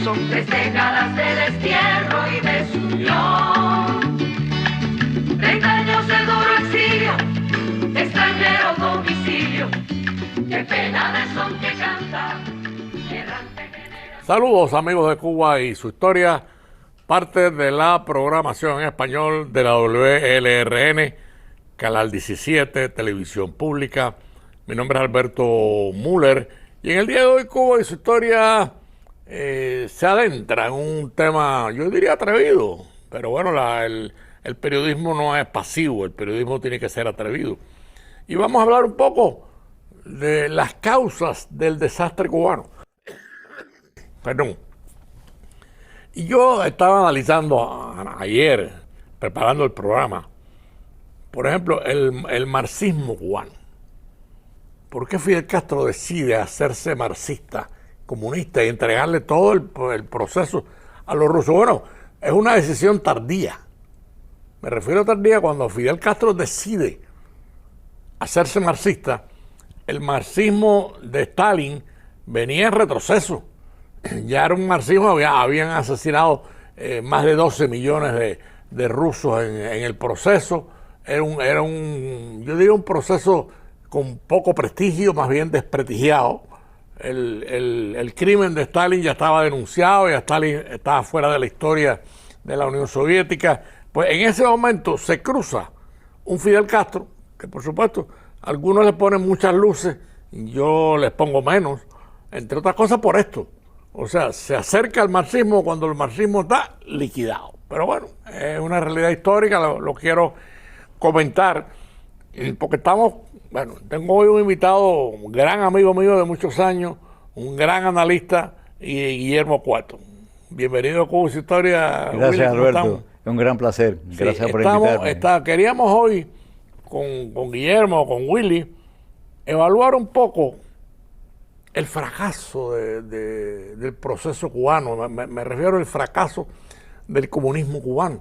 son 3 décadas de destierro y desunión. 30 años de duro exilio, extranjero domicilio. Qué pena de son que canta. Saludos amigos de Cuba y su historia, parte de la programación en español de la WLRN, Canal 17, Televisión Pública. Mi nombre es Alberto Müller y en el día de hoy Cuba y su historia se adentra en un tema, yo diría atrevido, pero bueno, el periodismo no es pasivo, el periodismo tiene que ser atrevido. Y vamos a hablar un poco de las causas del desastre cubano. Perdón. Y yo estaba analizando ayer, preparando el programa, por ejemplo, el marxismo cubano. ¿Por qué Fidel Castro decide hacerse marxista, comunista y entregarle todo el proceso a los rusos? Bueno, es una decisión tardía. Me refiero a tardía cuando Fidel Castro decide hacerse marxista. El marxismo de Stalin venía en retroceso. Ya era un marxismo, habían asesinado más de 12 millones de rusos en el proceso. Era un, yo diría, un proceso con poco prestigio, más bien desprestigiado. El crimen de Stalin ya estaba denunciado, ya Stalin estaba fuera de la historia de la Unión Soviética. Pues en ese momento se cruza un Fidel Castro, que por supuesto algunos le ponen muchas luces, yo les pongo menos, entre otras cosas por esto. O sea, se acerca al marxismo cuando el marxismo está liquidado. Pero bueno, es una realidad histórica, lo quiero comentar, porque tengo hoy un invitado, un gran amigo mío de muchos años, un gran analista, Guillermo Cuarto. Bienvenido a Cuba y su historia. Gracias, Willy, Alberto, es un gran placer. Gracias por invitarme. Queríamos hoy, con Guillermo, con Willy, evaluar un poco el fracaso del proceso cubano. Me refiero al fracaso del comunismo cubano,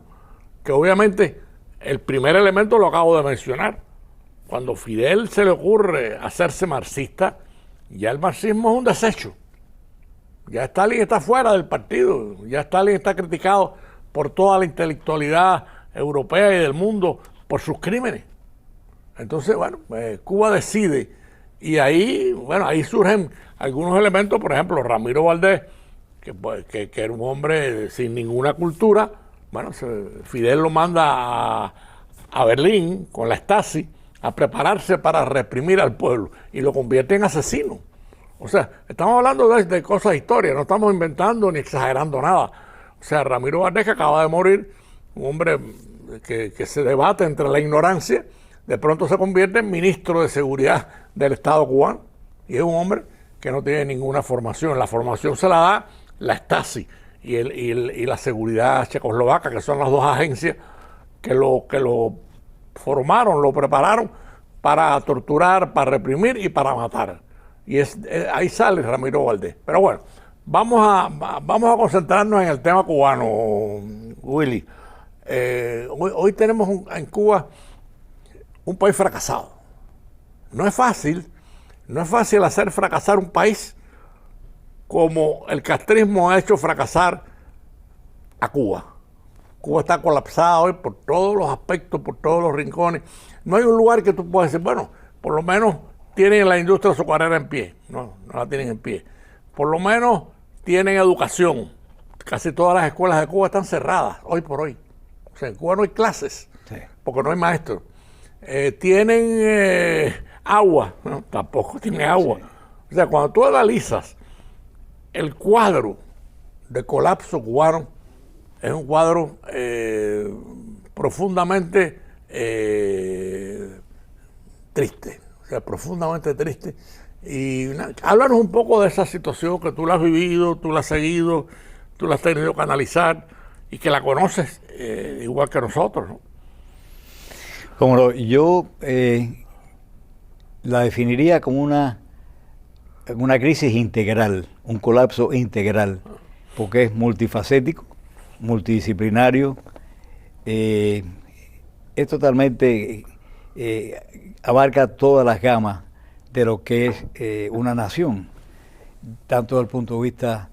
que obviamente el primer elemento lo acabo de mencionar. Cuando Fidel se le ocurre hacerse marxista, ya el marxismo es un desecho. Ya Stalin está fuera del partido, ya Stalin está criticado por toda la intelectualidad europea y del mundo por sus crímenes. Entonces, Cuba decide, y ahí surgen algunos elementos. Por ejemplo, Ramiro Valdés, que era un hombre sin ninguna cultura. Fidel lo manda a Berlín con la Stasi a prepararse para reprimir al pueblo y lo convierte en asesino. O sea, estamos hablando de cosas históricas, no estamos inventando ni exagerando nada. O sea, Ramiro Valdés, que acaba de morir, un hombre que se debate entre la ignorancia, de pronto se convierte en ministro de Seguridad del Estado cubano y es un hombre que no tiene ninguna formación. La formación se la da la Stasi y la seguridad checoslovaca, que son las dos agencias que lo formaron, lo prepararon para torturar, para reprimir y para matar. Y ahí sale Ramiro Valdés. Pero bueno, vamos a concentrarnos en el tema cubano, Willy. Hoy tenemos en Cuba un país fracasado. No es fácil hacer fracasar un país como el castrismo ha hecho fracasar a Cuba. Cuba está colapsada hoy por todos los aspectos, por todos los rincones. No hay un lugar que tú puedas decir, bueno, por lo menos tienen la industria azucarera en pie. No la tienen en pie. Por lo menos tienen educación. Casi todas las escuelas de Cuba están cerradas hoy por hoy. O sea, en Cuba no hay clases, sí, porque no hay maestros. Tienen agua, no, tampoco tienen agua. Sí. O sea, cuando tú analizas el cuadro de colapso cubano, es un cuadro profundamente triste, o sea, profundamente triste. Y háblanos un poco de esa situación, que tú la has vivido, tú la has seguido, tú la has tenido que analizar y que la conoces igual que nosotros, ¿no? Como no, yo la definiría como una crisis integral, un colapso integral, porque es multifacético, multidisciplinario, es totalmente, abarca todas las gamas de lo que es una nación, tanto desde el punto de vista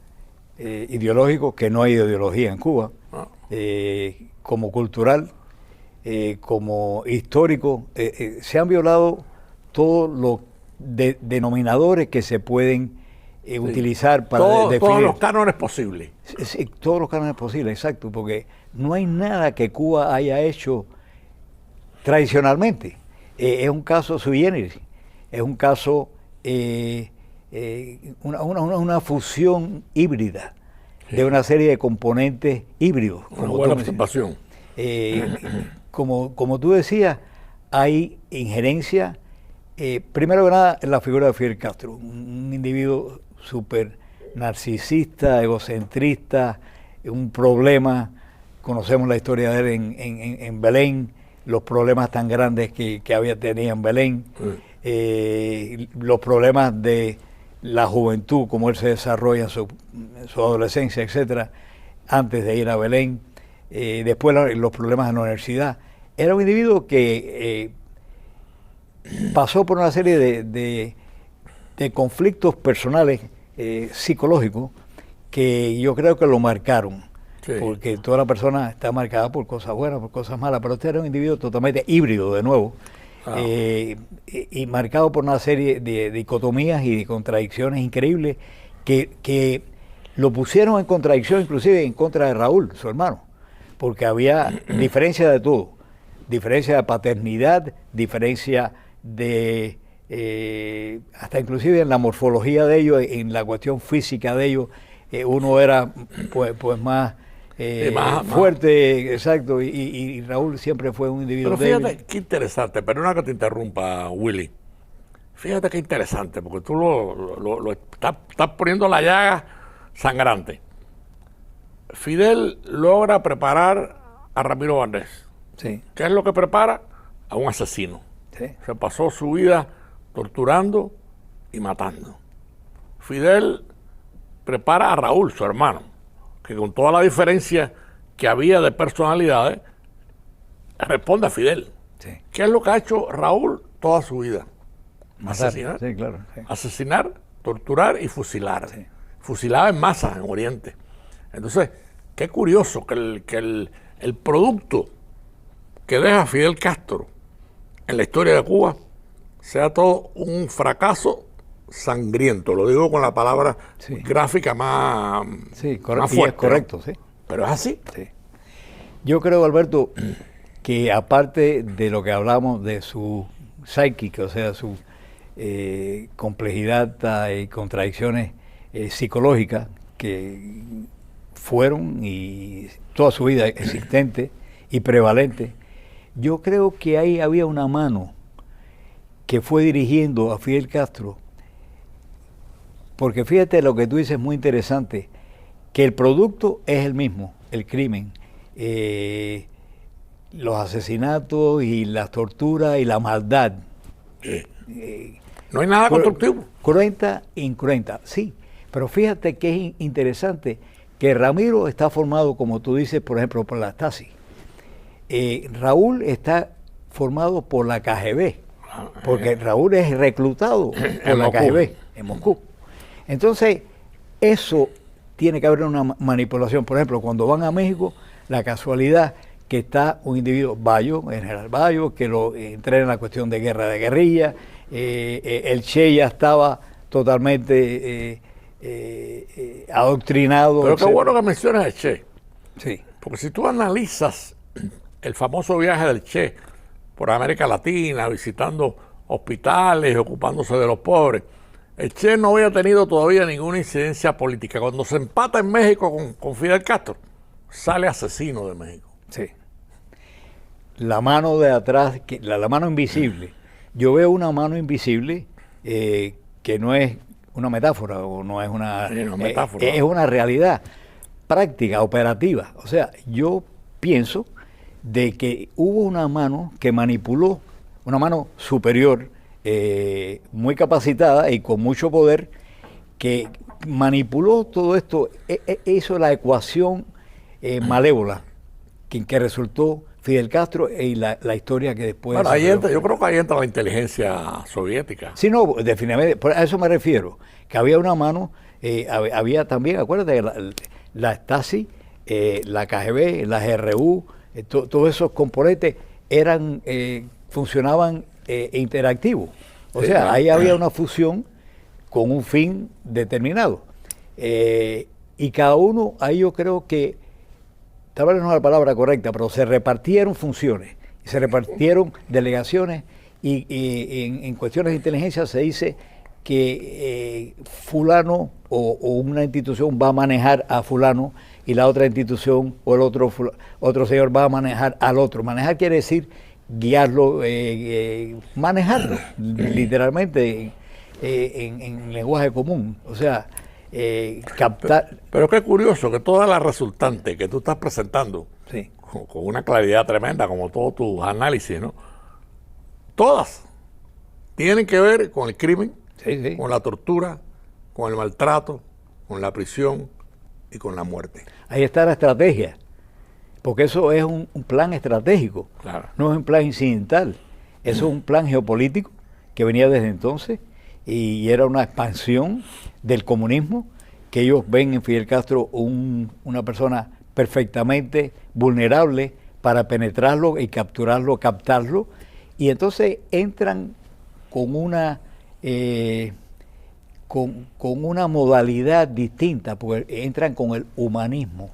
ideológico, que no hay ideología en Cuba, como cultural, como histórico. Se han violado todos los denominadores que se pueden utilizar para definir. Todos los cánones posibles. Sí, todos los cánones posibles, exacto, porque no hay nada que Cuba haya hecho tradicionalmente. Es un caso sui generis, es un caso, una fusión híbrida de una serie de componentes híbridos. Una buena observación. Como tú decías, hay injerencia, primero que nada, en la figura de Fidel Castro, un individuo súper narcisista, egocentrista, un problema. Conocemos la historia de él en Belén, los problemas tan grandes que tenía en Belén, los problemas de la juventud, cómo él se desarrolla en su adolescencia, etcétera, antes de ir a Belén, después los problemas en la universidad. Era un individuo que pasó por una serie de conflictos personales, psicológicos, que yo creo que lo marcaron. Sí. Porque toda la persona está marcada por cosas buenas, por cosas malas, pero este era un individuo totalmente híbrido, de nuevo, y marcado por una serie de dicotomías y de contradicciones increíbles que lo pusieron en contradicción, inclusive en contra de Raúl, su hermano, porque había diferencia de todo, diferencia de paternidad, diferencia de hasta inclusive en la morfología de ellos, en la cuestión física de ellos. Uno era pues más fuerte, exacto, y Raúl siempre fue un individuo débil. Pero fíjate débil. Qué interesante, perdona que te interrumpa, Willy. Fíjate qué interesante, porque tú lo estás poniendo la llaga sangrante. Fidel logra preparar a Ramiro Valdés. Sí. ¿Qué es lo que prepara? A un asesino. Sí. Se pasó su vida torturando y matando. Fidel prepara a Raúl, su hermano, que con toda la diferencia que había de personalidades, responde a Fidel. Sí. ¿Qué es lo que ha hecho Raúl toda su vida? Matar. Asesinar. Sí, claro, sí. Asesinar, torturar y fusilar. Sí. Fusilaba en masa en Oriente. Entonces, qué curioso que el producto que deja Fidel Castro en la historia de Cuba sea todo un fracaso sangriento, lo digo con la palabra gráfica más, más fuerte. Es correcto, ¿no? Sí. Pero es así. Sí. Yo creo, Alberto, que aparte de lo que hablamos de su psíquica, o sea, su complejidad y contradicciones psicológicas que fueron y toda su vida existentes y prevalentes, yo creo que ahí había una mano que fue dirigiendo a Fidel Castro. Porque fíjate, lo que tú dices es muy interesante, que el producto es el mismo, el crimen, los asesinatos y las torturas y la maldad. No hay nada constructivo. Cruenta, incruenta, sí. Pero fíjate que es interesante que Ramiro está formado, como tú dices, por ejemplo, por la Stasi. Raúl está formado por la KGB, porque Raúl es reclutado por la KGB en Moscú. Entonces, eso tiene que haber una manipulación. Por ejemplo, cuando van a México, la casualidad que está un individuo, Bayo, el general Bayo, que lo entrena en la cuestión de guerra de guerrilla. El Che ya estaba totalmente adoctrinado. Pero qué bueno que mencionas el Che. Sí. Porque si tú analizas el famoso viaje del Che por América Latina, visitando hospitales, ocupándose de los pobres, el Che no había tenido todavía ninguna incidencia política. Cuando se empata en México con Fidel Castro, sale asesino de México. Sí. La mano de atrás, la mano invisible. Yo veo una mano invisible que no es una metáfora o no es una metáfora. Es una realidad práctica, operativa. O sea, yo pienso de que hubo una mano que manipuló, una mano superior, muy capacitada y con mucho poder, que manipuló todo esto, hizo la ecuación malévola que resultó Fidel Castro y la historia que después... Bueno, yo creo que ahí entra la inteligencia soviética. Sí, no, definitivamente, a eso me refiero, que había una mano Había también, acuérdate, la Stasi, la KGB, la GRU, todos esos componentes funcionaban interactivos. O sea, claro. ahí había una fusión con un fin determinado. Y cada uno, ahí yo creo que, tal vez no es la palabra correcta, pero se repartieron funciones, se repartieron delegaciones, y en cuestiones de inteligencia se dice que fulano o una institución va a manejar a fulano y la otra institución o el otro señor va a manejar al otro. Manejar quiere decir guiarlo, manejarlo, literalmente en lenguaje común. O sea, captar. Pero qué curioso que todas las resultantes que tú estás presentando, Sí. con una claridad tremenda, como todos tus análisis, ¿no? Todas tienen que ver con el crimen, Sí. con la tortura, con el maltrato, con la prisión y con la muerte. Ahí está la estrategia, porque eso es un plan estratégico, Claro. no es un plan incidental, eso es un plan geopolítico que venía desde entonces y era una expansión del comunismo, que ellos ven en Fidel Castro una persona perfectamente vulnerable para penetrarlo y captarlo, y entonces entran con una con una modalidad distinta, porque entran con el humanismo.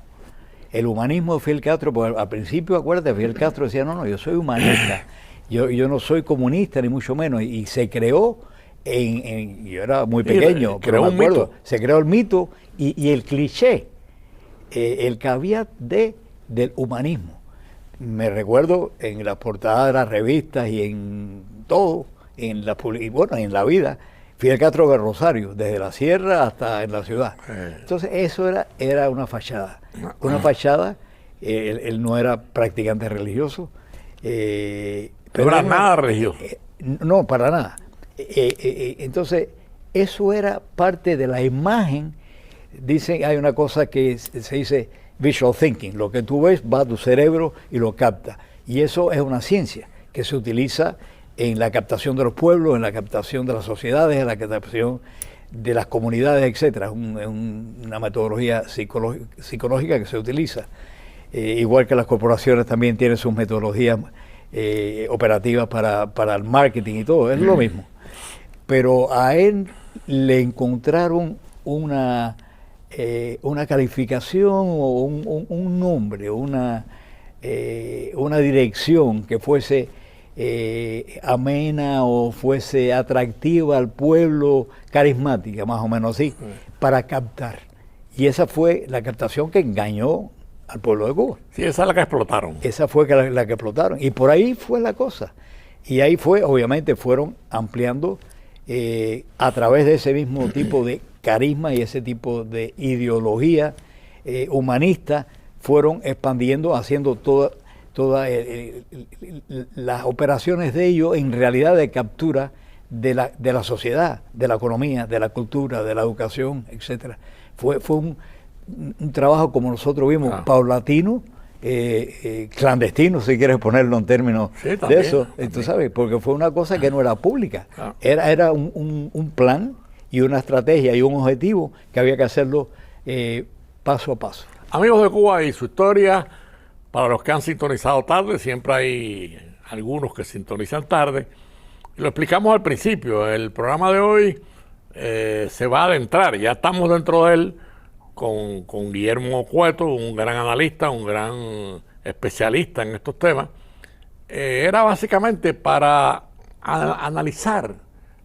El humanismo de Fidel Castro, porque al principio, acuérdate, Fidel Castro decía, no, yo soy humanista, yo no soy comunista, ni mucho menos, y se creó, yo era muy pequeño, pero me acuerdo, se creó el mito y el cliché, el caveat del humanismo. Me recuerdo en las portadas de las revistas y en todo, en la vida, Fidel Castro de Rosario, desde la sierra hasta en la ciudad. Entonces eso era una fachada. Una fachada, él no era practicante religioso. Pero era nada religioso. No, para nada. Entonces, eso era parte de la imagen. Dicen, hay una cosa que se dice visual thinking, lo que tú ves va a tu cerebro y lo capta. Y eso es una ciencia que se utiliza en la captación de los pueblos, en la captación de las sociedades, en la captación de las comunidades, etcétera. Es una metodología psicológica que se utiliza. Igual que las corporaciones también tienen sus metodologías operativas para el marketing y todo, es lo mismo. Pero a él le encontraron una calificación o un nombre, una dirección que fuese amena o fuese atractiva al pueblo, carismática, más o menos así, para captar. Y esa fue la captación que engañó al pueblo de Cuba. Sí, esa es la que explotaron. Esa fue la que explotaron. Y por ahí fue la cosa. Y ahí obviamente fueron ampliando a través de ese mismo tipo de carisma y ese tipo de ideología humanista, fueron expandiendo, haciendo todas las operaciones de ellos en realidad de captura de la sociedad, de la economía, de la cultura, de la educación, etcétera. Fue un trabajo, como nosotros vimos, paulatino, clandestino, si quieres ponerlo en términos de eso, tú sabes, porque fue una cosa que no era pública, era un plan y una estrategia y un objetivo que había que hacerlo paso a paso. Amigos de Cuba y su historia, para los que han sintonizado tarde, siempre hay algunos que sintonizan tarde. Lo explicamos al principio, el programa de hoy se va a adentrar, ya estamos dentro de él con Guillermo Cueto, un gran analista, un gran especialista en estos temas. Era básicamente para analizar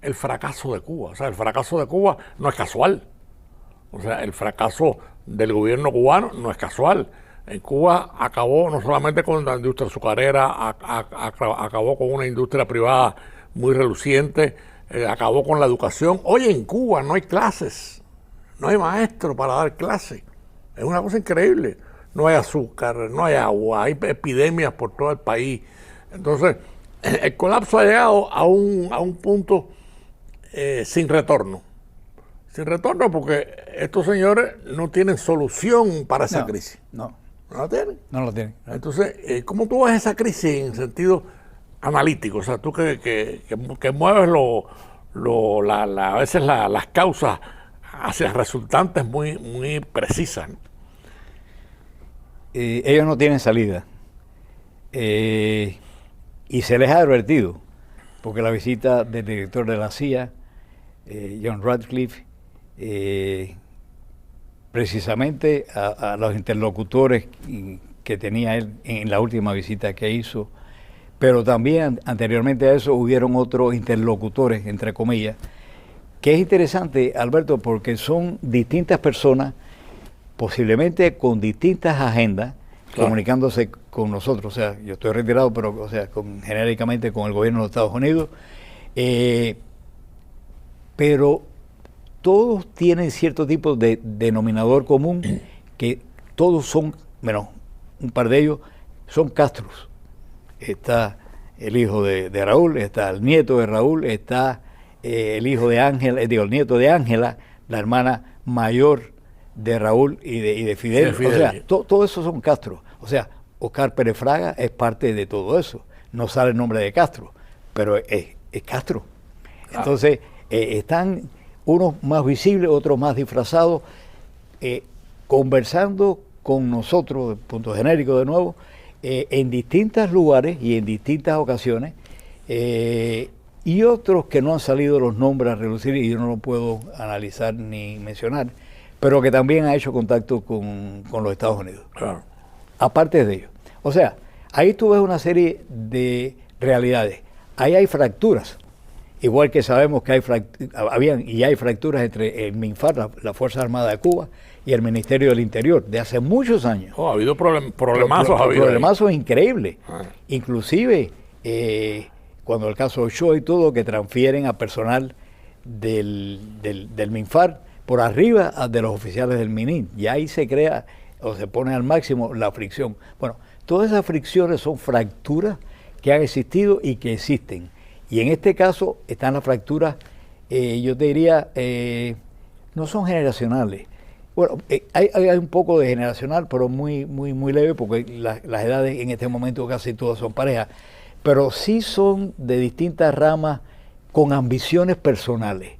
el fracaso de Cuba. O sea, el fracaso de Cuba no es casual. O sea, el fracaso del gobierno cubano no es casual. En Cuba acabó no solamente con la industria azucarera, acabó con una industria privada muy reluciente, acabó con la educación. Hoy en Cuba no hay clases, no hay maestros para dar clases. Es una cosa increíble. No hay azúcar, no hay agua, hay epidemias por todo el país. Entonces, el colapso ha llegado a un punto sin retorno. Sin retorno porque estos señores no tienen solución para esa crisis. No la tienen. No lo tienen. Entonces, ¿cómo tú ves esa crisis en sentido analítico? O sea, tú que mueves a veces las causas hacia resultantes muy, muy precisas, ¿no? Ellos no tienen salida. Y se les ha advertido, porque la visita del director de la CIA, John Ratcliffe, precisamente a los interlocutores que tenía él en la última visita que hizo, pero también anteriormente a eso hubieron otros interlocutores, entre comillas, que es interesante, Alberto, porque son distintas personas, posiblemente con distintas agendas, claro, comunicándose con nosotros. O sea, yo estoy retirado, pero o sea, genéricamente con el gobierno de los Estados Unidos, pero todos tienen cierto tipo de denominador común, que todos son, bueno, un par de ellos son Castros. Está el hijo de Raúl, está el nieto de Raúl, está el hijo de Ángela, el nieto de Ángela, la hermana mayor de Raúl y de Fidel. O sea, todo eso son Castro. O sea, Oscar Pérez Fraga es parte de todo eso. No sale el nombre de Castro, pero es Castro. Entonces, están unos más visibles, otros más disfrazados, conversando con nosotros, de punto genérico de nuevo, en distintos lugares y en distintas ocasiones, y otros que no han salido los nombres a relucir y yo no lo puedo analizar ni mencionar, pero que también ha hecho contacto con los Estados Unidos. Claro. Aparte de ello. O sea, ahí tú ves una serie de realidades. Ahí hay fracturas. Igual que sabemos que habían y hay fracturas entre el MINFAR, la Fuerza Armada de Cuba, y el Ministerio del Interior, de hace muchos años. Ha habido problemazos. Problemazos increíbles. Inclusive, cuando el caso Ochoa y todo, que transfieren a personal del MINFAR por arriba de los oficiales del MININ. Y ahí se crea o se pone al máximo la fricción. Bueno, todas esas fricciones son fracturas que han existido y que existen. Y en este caso están las fracturas, yo te diría, no son generacionales. Bueno, hay un poco de generacional, pero muy leve, porque las edades en este momento casi todas son parejas. Pero sí son de distintas ramas con ambiciones personales.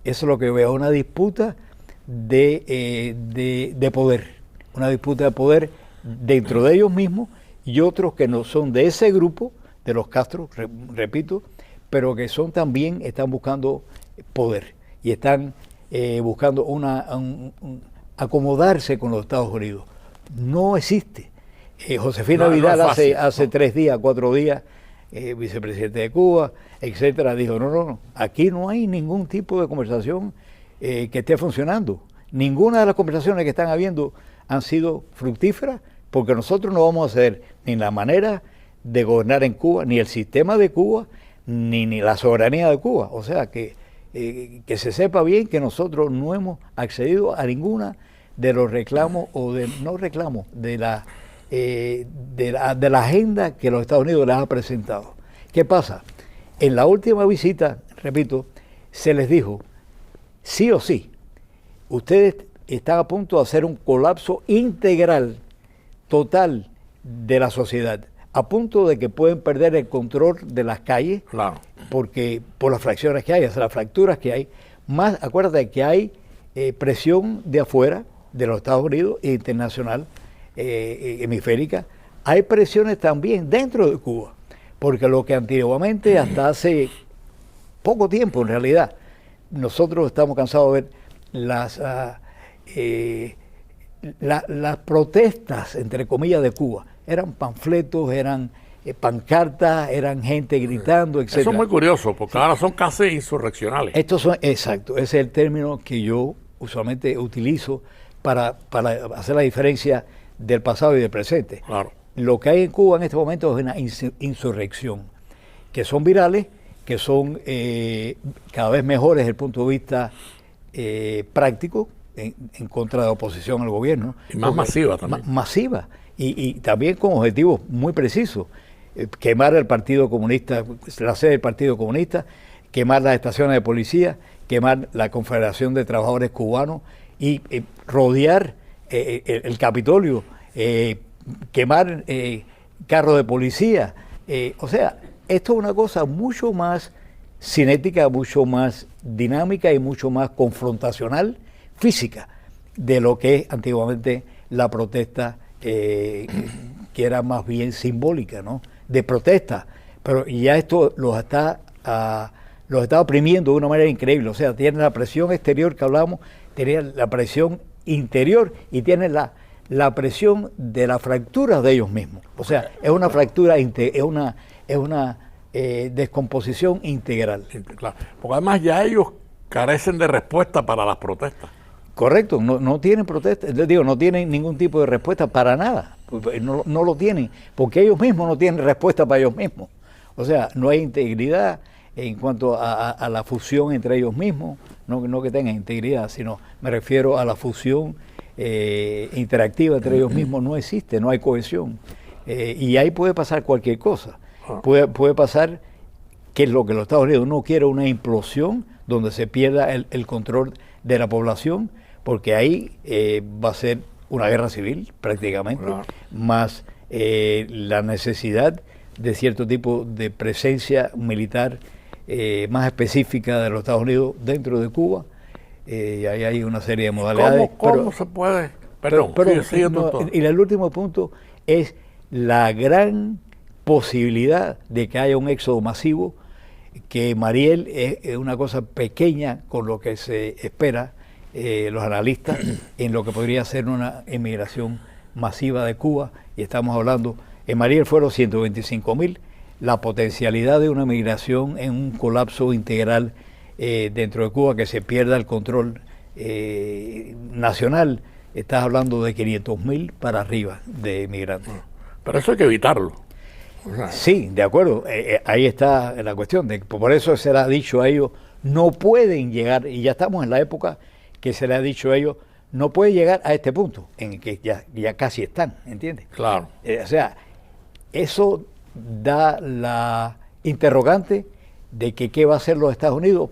Eso es lo que veo, una disputa de poder. Una disputa de poder dentro de ellos mismos y otros que no son de ese grupo, de los Castro, repito, pero que están buscando poder y están buscando acomodarse con los Estados Unidos. No existe. Josefina Vidal hace 3 días, 4 días, vicepresidente de Cuba, etcétera, dijo, no, aquí no hay ningún tipo de conversación que esté funcionando. Ninguna de las conversaciones que están habiendo han sido fructíferas, porque nosotros no vamos a ceder ni la manera de gobernar en Cuba, ni el sistema de Cuba, ni la soberanía de Cuba. O sea, que se sepa bien que nosotros no hemos accedido a ninguna de los reclamos, o no reclamos, de la agenda que los Estados Unidos les ha presentado. ¿Qué pasa? En la última visita, repito, se les dijo, sí o sí, ustedes están a punto de hacer un colapso integral, total, de la sociedad, a punto de que pueden perder el control de las calles, claro, porque por las fracciones que hay, o sea, las fracturas que hay. Más, acuérdate que hay presión de afuera, de los Estados Unidos e internacional, hemisférica. Hay presiones también dentro de Cuba, porque lo que antiguamente, hasta hace poco tiempo en realidad, nosotros estamos cansados de ver las protestas, entre comillas, de Cuba. Eran panfletos, eran pancartas, eran gente gritando, etc. Eso es muy curioso, porque ahora son casi insurreccionales. Estos son, exacto, ese es el término que yo usualmente utilizo para hacer la diferencia del pasado y del presente. Claro. Lo que hay en Cuba en este momento es una insurrección, que son virales, que son cada vez mejores desde el punto de vista práctico, en contra de la oposición al gobierno. Y más masiva también. Masiva. Y también con objetivos muy precisos. Quemar el Partido Comunista, la sede del Partido Comunista, quemar las estaciones de policía, quemar la Confederación de Trabajadores Cubanos y rodear el Capitolio, quemar carros de policía. O sea, esto es una cosa mucho más cinética, mucho más dinámica y mucho más confrontacional física de lo que es antiguamente la protesta, que era más bien simbólica, ¿no? De protesta, pero ya esto los está oprimiendo de una manera increíble. O sea, tiene la presión exterior que hablamos, tiene la presión interior y tiene la presión de la fractura de ellos mismos. O sea, es una fractura, es una descomposición integral. Claro, porque además ya ellos carecen de respuesta para las protestas. Correcto, no tienen protesta, les digo, no tienen ningún tipo de respuesta para nada, no lo tienen, porque ellos mismos no tienen respuesta para ellos mismos. O sea, no hay integridad en cuanto a la fusión entre ellos mismos, no que tengan integridad, sino me refiero a la fusión interactiva entre ellos mismos, no existe, no hay cohesión. Y ahí puede pasar cualquier cosa. Puede pasar que lo que los Estados Unidos no quiere una implosión donde se pierda el control de la población, porque ahí va a ser una guerra civil prácticamente, más la necesidad de cierto tipo de presencia militar más específica de los Estados Unidos dentro de Cuba. Y ahí hay una serie de modalidades. ¿Cómo se puede? Perdón, y el último punto es la gran posibilidad de que haya un éxodo masivo, que Mariel es una cosa pequeña con lo que se espera los analistas en lo que podría ser una emigración masiva de Cuba, y estamos hablando, en Mariel fueron 125.000, la potencialidad de una migración en un colapso integral dentro de Cuba, que se pierda el control nacional, estás hablando de 500.000 para arriba de migrantes. Pero eso hay que evitarlo. Sí, de acuerdo, ahí está la cuestión, por eso se le ha dicho a ellos, no pueden llegar, y ya estamos en la época que se le ha dicho a elel, no puede llegar a este punto, en que ya casi están, ¿entiendes? Claro. O sea, eso da la interrogante de que qué va a hacer los Estados Unidos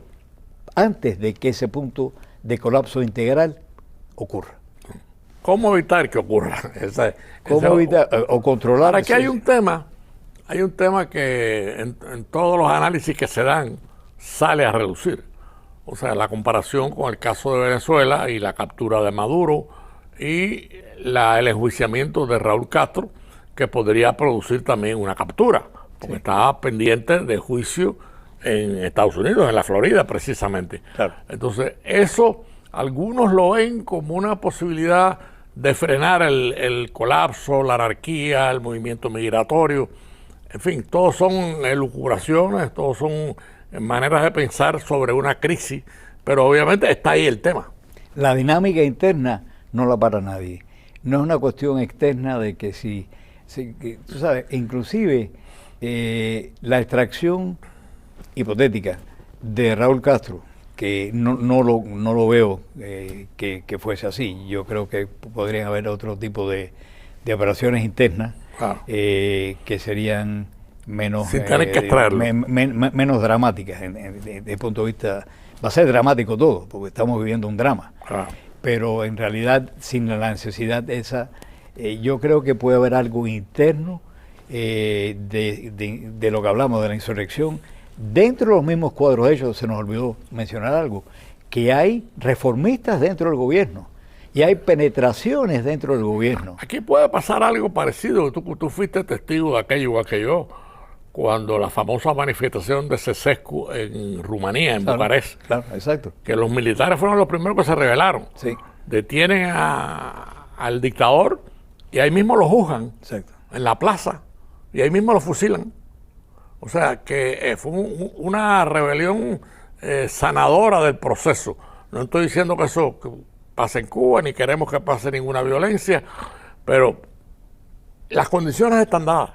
antes de que ese punto de colapso integral ocurra. ¿Cómo evitar que ocurra? ¿Cómo evitar o controlar? Aquí hay un tema que en todos los análisis que se dan sale a reducir. O sea, la comparación con el caso de Venezuela y la captura de Maduro y el enjuiciamiento de Raúl Castro, que podría producir también una captura, porque estaba pendiente de juicio en Estados Unidos, en la Florida precisamente. Claro. Entonces, eso algunos lo ven como una posibilidad de frenar el colapso, la anarquía, el movimiento migratorio. En fin, todos son elucubraciones, todos son maneras de pensar sobre una crisis, pero obviamente está ahí el tema. La dinámica interna no la para nadie. No es una cuestión externa de que tú sabes, inclusive la extracción hipotética de Raúl Castro, que no lo veo que fuese así. Yo creo que podrían haber otro tipo de operaciones internas que serían menos, menos dramáticas desde el punto de vista. Va a ser dramático todo, porque estamos viviendo un drama. Pero en realidad, sin la necesidad esa, yo creo que puede haber algo interno de lo que hablamos de la insurrección. Dentro de los mismos cuadros de ellos, se nos olvidó mencionar algo, que hay reformistas dentro del gobierno y hay penetraciones dentro del gobierno. Aquí puede pasar algo parecido. Tú fuiste testigo de aquello igual que yo, cuando la famosa manifestación de Ceausescu en Rumanía, en Bucarest. Claro, exacto. Que los militares fueron los primeros que se rebelaron. Sí. Detienen al dictador y ahí mismo lo juzgan. Exacto. En la plaza, y ahí mismo lo fusilan. O sea, que fue una rebelión sanadora del proceso. No estoy diciendo que eso pase en Cuba, ni queremos que pase ninguna violencia, pero las condiciones están dadas.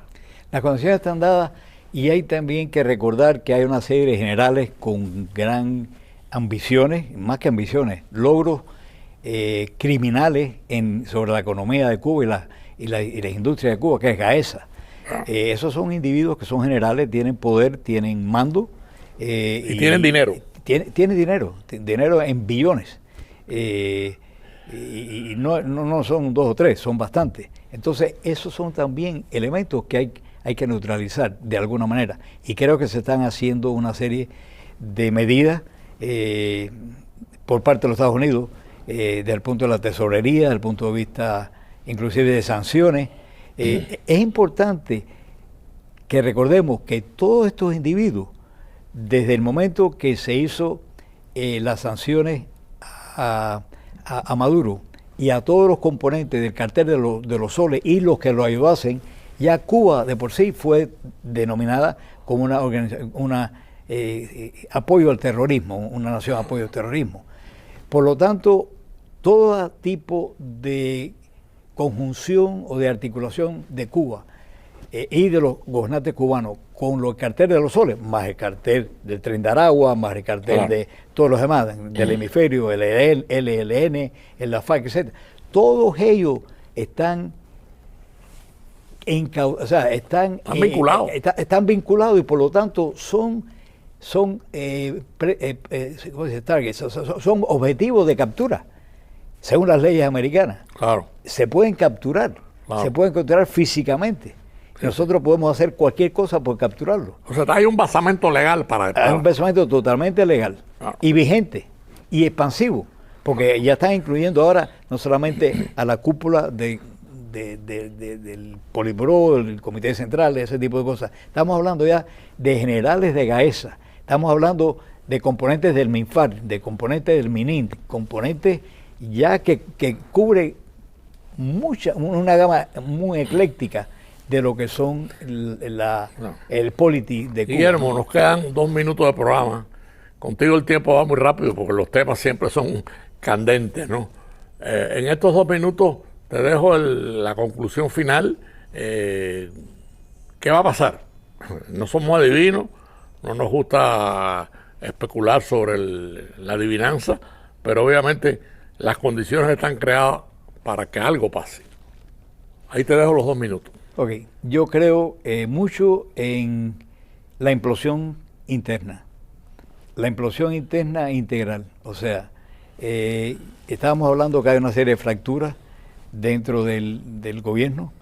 Las condiciones están dadas, y hay también que recordar que hay una serie de generales con gran ambiciones, más que ambiciones, logros criminales sobre la economía de Cuba y las industrias de Cuba, que es Gaesa. Esos son individuos que son generales, tienen poder, tienen mando. Y tienen dinero. Tienen dinero en billones. Y no son 2 o 3, son bastantes. Entonces, esos son también elementos que hay que neutralizar de alguna manera. Y creo que se están haciendo una serie de medidas por parte de los Estados Unidos desde el punto de la tesorería, desde el punto de vista inclusive de sanciones. Es importante que recordemos que todos estos individuos, desde el momento que se hizo las sanciones a Maduro y a todos los componentes del cartel de los soles y los que lo ayudasen, ya Cuba de por sí fue denominada como una organización, apoyo al terrorismo, una nación de apoyo al terrorismo. Por lo tanto, todo tipo de conjunción o de articulación de Cuba y de los gobernantes cubanos con los carteles de los soles, más el cartel del Tren de Aragua, más el cartel de todos los demás, del hemisferio, el LLN, el FARC, etc. Todos ellos están vinculados. Están vinculados y por lo tanto son objetivos de captura, según las leyes americanas. Claro. Se pueden capturar, se pueden capturar físicamente. Nosotros podemos hacer cualquier cosa por capturarlo. O sea, hay un basamento legal para... Hay un basamento totalmente legal y vigente y expansivo, porque ya están incluyendo ahora no solamente a la cúpula del Politburó, del Comité Central, ese tipo de cosas. Estamos hablando ya de generales de Gaesa, estamos hablando de componentes del MINFAR, de componentes del MININT, componentes ya que cubre una gama muy ecléctica de lo que son el polity de Cuba. Guillermo, nos quedan 2 minutos de programa. Contigo el tiempo va muy rápido porque los temas siempre son candentes, ¿no? En estos 2 minutos te dejo la conclusión final. ¿Qué va a pasar? No somos adivinos, no nos gusta especular sobre la adivinanza, pero obviamente las condiciones están creadas para que algo pase. Ahí te dejo los 2 minutos. Ok, yo creo mucho en la implosión interna. La implosión interna integral. O sea, estábamos hablando que hay una serie de fracturas dentro del gobierno.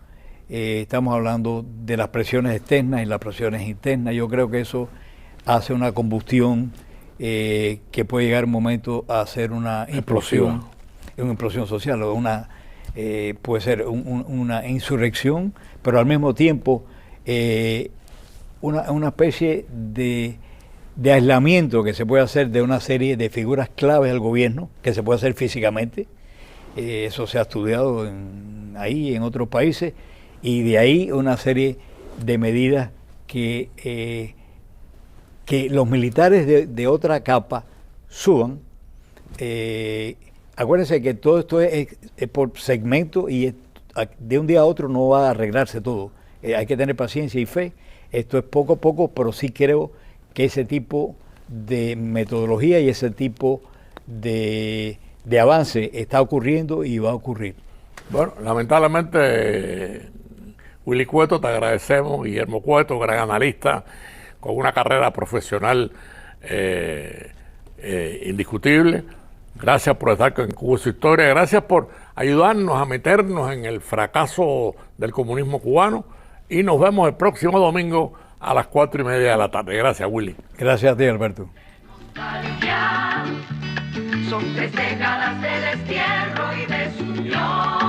Estamos hablando de las presiones externas y las presiones internas. Yo creo que eso hace una combustión que puede llegar un momento a ser una implosión social, o puede ser una insurrección, pero al mismo tiempo una especie de aislamiento que se puede hacer de una serie de figuras claves del gobierno, que se puede hacer físicamente. Eso se ha estudiado en otros países, y de ahí una serie de medidas que los militares de otra capa suban. Acuérdense que todo esto es por segmento y de un día a otro no va a arreglarse todo. Hay que tener paciencia y fe. Esto es poco a poco, pero sí creo que ese tipo de metodología y ese tipo de avance está ocurriendo y va a ocurrir. Bueno, lamentablemente, Willy Cueto, te agradecemos. Guillermo Cueto, gran analista, con una carrera profesional indiscutible. Gracias por estar con Cuba y su historia. Gracias por ayudarnos a meternos en el fracaso del comunismo cubano. Y nos vemos el próximo domingo a las 4:30 de la tarde. Gracias, Willy. Gracias a ti, Alberto. Son 3 décadas de destierro y desunión.